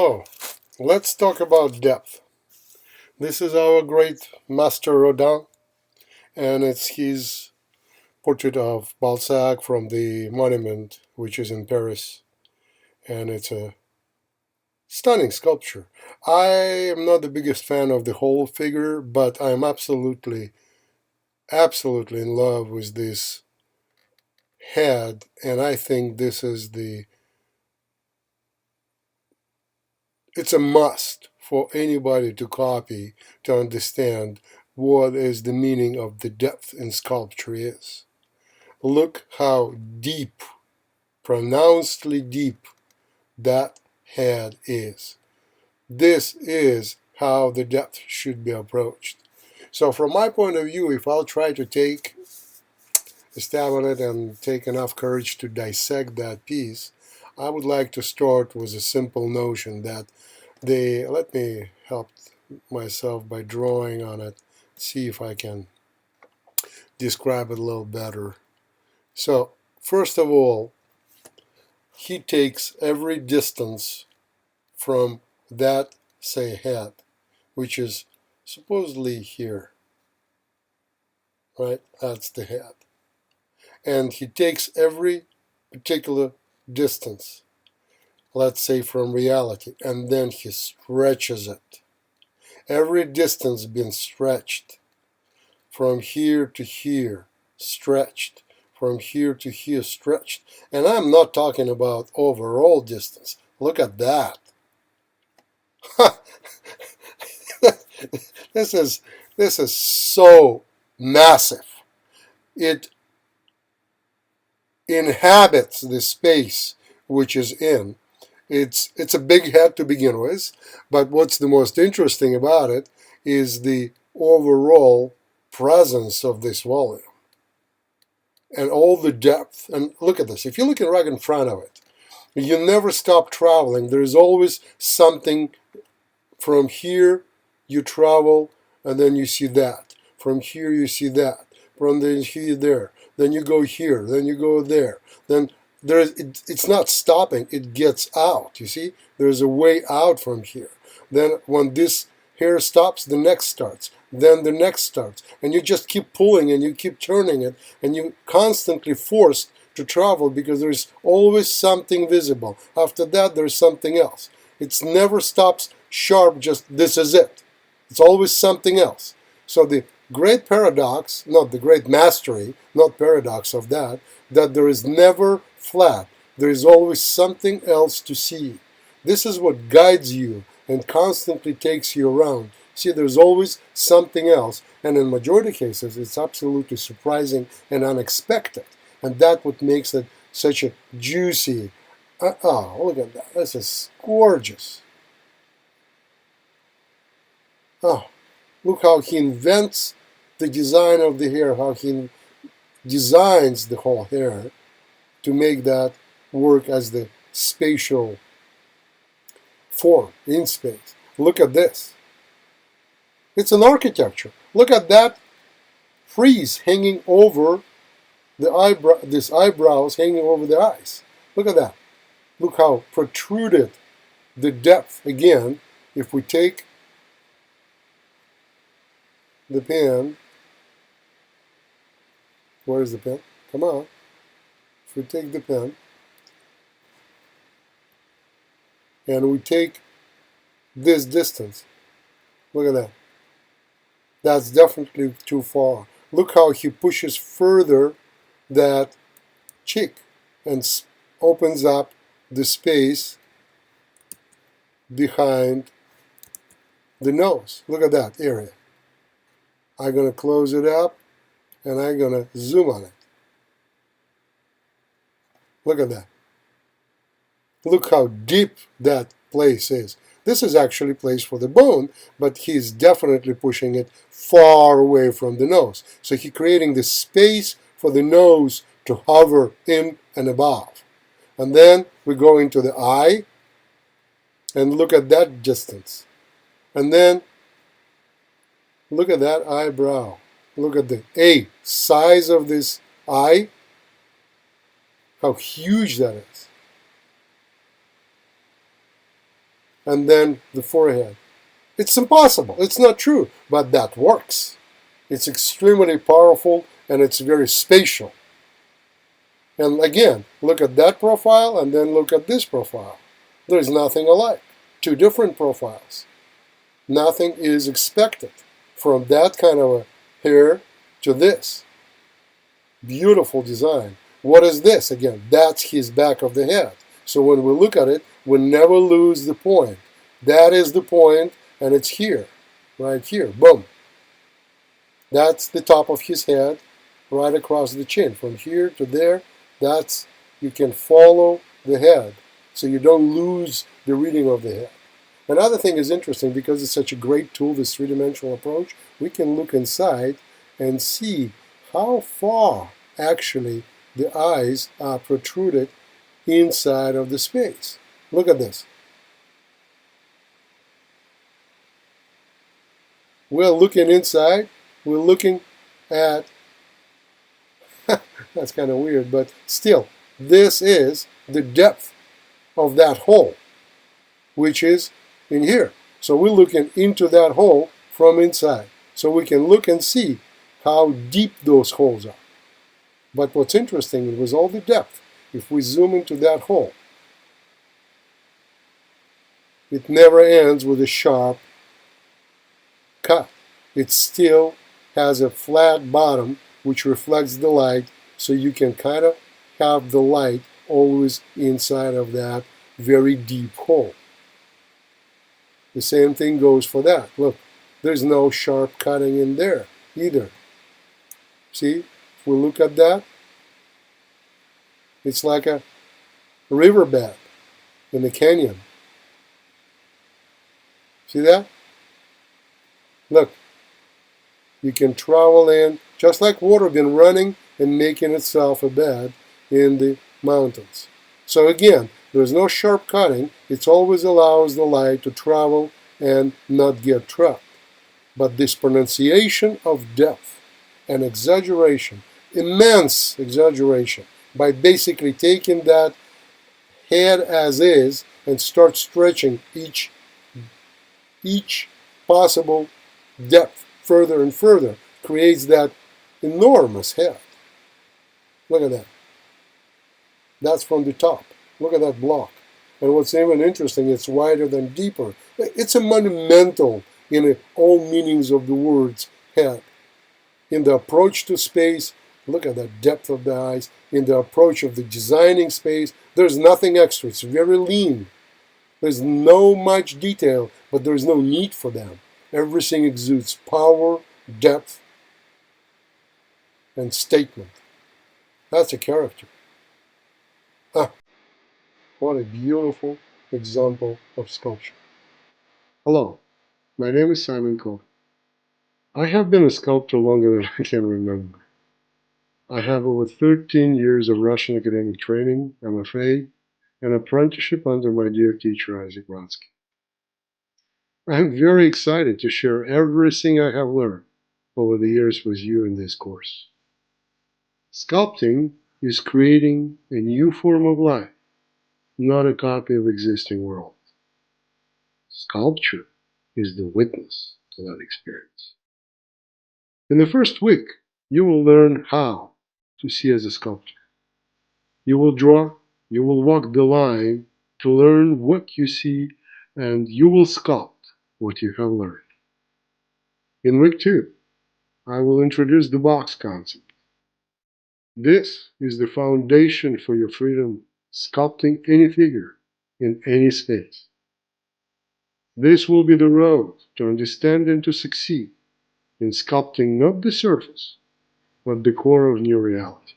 Hello, let's talk about depth. This is our great master Rodin, and it's his portrait of Balzac from the monument, which is in Paris, and it's a stunning sculpture. I am not the biggest fan of the whole figure, but I'm absolutely in love with this head, and I think this is it's a must for anybody to copy to understand what is the meaning of the depth in sculpture is. Look how deep, pronouncedly deep, that head is. This is how the depth should be approached. So from my point of view, if I'll try to take a stab at it and take enough courage to dissect that piece, I would like to start with a simple notion that let me help myself by drawing on it, see if I can describe it a little better. So, first of all, he takes every distance from that, say, head, which is supposedly here, right? That's the head. And he takes every particular distance, let's say from reality, and then he stretches it. Every distance been stretched, from here to here, stretched, from here to here, stretched. And I'm not talking about overall distance. Look at that. This is so massive. It inhabits the space which is in. It's a big head to begin with, but what's the most interesting about it is the overall presence of this volume and all the depth. And look at this. If you're looking right in front of it, you never stop traveling. There's always something. From here you travel, and then you see that. From here you see that. From here there. Then you go here. Then you go there. Then it's not stopping. It gets out. You see, there's a way out from here. Then when this here stops, the next starts. Then the next starts, and you just keep pulling and you keep turning it, and you constantly forced to travel because there's always something visible. After that, there's something else. It never stops sharp. Just this is it. It's always something else. So the great paradox, not the great mastery, not paradox of that there is never flat. There is always something else to see. This is what guides you and constantly takes you around. See, there's always something else, and in majority cases, it's absolutely surprising and unexpected, and that's what makes it such a juicy. Oh, look at that! This is gorgeous. Oh, look how he invents the design of the hair, how he designs the whole hair to make that work as the spatial form in space. Look at this. It's an architecture. Look at that frieze hanging over the eyebrow, this eyebrows hanging over the eyes. Look at that. Look how protruded the depth again. If we take the pen, where's the pen? Come on. If we take the pen and we take this distance, look at that. That's definitely too far. Look how he pushes further that cheek and opens up the space behind the nose. Look at that area. I'm going to close it up and I'm going to zoom on it. Look at that. Look how deep that place is. This is actually a place for the bone, but he's definitely pushing it far away from the nose. So he's creating the space for the nose to hover in and above. And then we go into the eye and look at that distance. And then look at that eyebrow. Look at the size of this eye. How huge that is. and then the forehead. It's impossible. It's not true, but that works. It's extremely powerful and it's very spatial. And again, look at that profile and then look at this profile. There's nothing alike. Two different profiles. Nothing is expected from that kind of a hair to this. Beautiful design. What is this? Again, that's his back of the head. So when we look at it, we never lose the point. That is the point, and it's here, right here. Boom. That's the top of his head, right across the chin. From here to there, that's, you can follow the head, so you don't lose the reading of the head. Another thing is interesting, because it's such a great tool, this three-dimensional approach, we can look inside and see how far actually the eyes are protruded inside of the space. Look at this. We're looking inside, we're looking at, that's kind of weird, but still, this is the depth of that hole, which is in here. So we're looking into that hole from inside. So we can look and see how deep those holes are. But what's interesting is with all the depth, if we zoom into that hole, it never ends with a sharp cut. It still has a flat bottom which reflects the light, so you can kind of have the light always inside of that very deep hole. The same thing goes for that. Look, there's no sharp cutting in there either. See, if we look at that, it's like a riverbed in a canyon. See that? Look, you can travel in, just like water been running and making itself a bed in the mountains. So again, there's no sharp cutting. It always allows the light to travel and not get trapped. But this pronunciation of depth and exaggeration, immense exaggeration, by basically taking that head as is and start stretching each possible depth further and further, creates that enormous head. Look at that. That's from the top. Look at that block. And what's even interesting, it's wider than deeper. It's a monumental, in all meanings of the words, head. In the approach to space, look at the depth of the eyes. In the approach of the designing space, there's nothing extra. It's very lean. There's no much detail, but there's no need for them. Everything exudes power, depth, and statement. That's a character. Ah, what a beautiful example of sculpture. Hello, my name is Simon Kogan. I have been a sculptor longer than I can remember. I have over 13 years of Russian academic training, MFA, and apprenticeship under my dear teacher Isaac Rodsky. I am very excited to share everything I have learned over the years with you in this course. Sculpting is creating a new form of life, not a copy of existing world. Sculpture is the witness to that experience. In the first week, you will learn how to see as a sculptor. You will draw, you will walk the line to learn what you see, and you will sculpt what you have learned. In week 2, I will introduce the box concept. This is the foundation for your freedom sculpting any figure in any space. This will be the road to understand and to succeed in sculpting not the surface, but the core of new reality.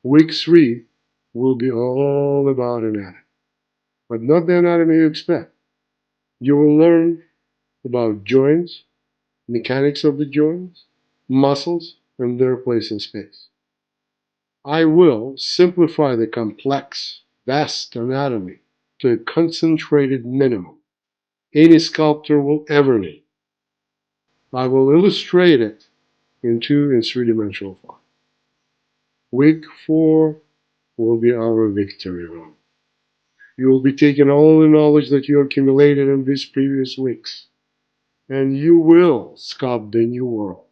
Week 3 will be all about anatomy, but not the anatomy you expect. You will learn about joints, mechanics of the joints, muscles, and their place in space. I will simplify the complex, vast anatomy to a concentrated minimum any sculptor will ever need. I will illustrate it in 2 and 3-dimensional form. Week 4 will be our victory room. You will be taking all the knowledge that you accumulated in these previous weeks, and you will sculpt the new world,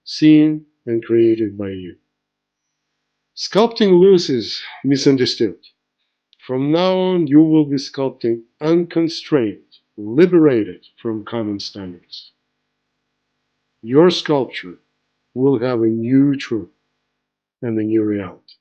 seen and created by you. Sculpting loose is misunderstood. From now on, you will be sculpting unconstrained, liberated from common standards. Your sculpture will have a new truth and a new reality.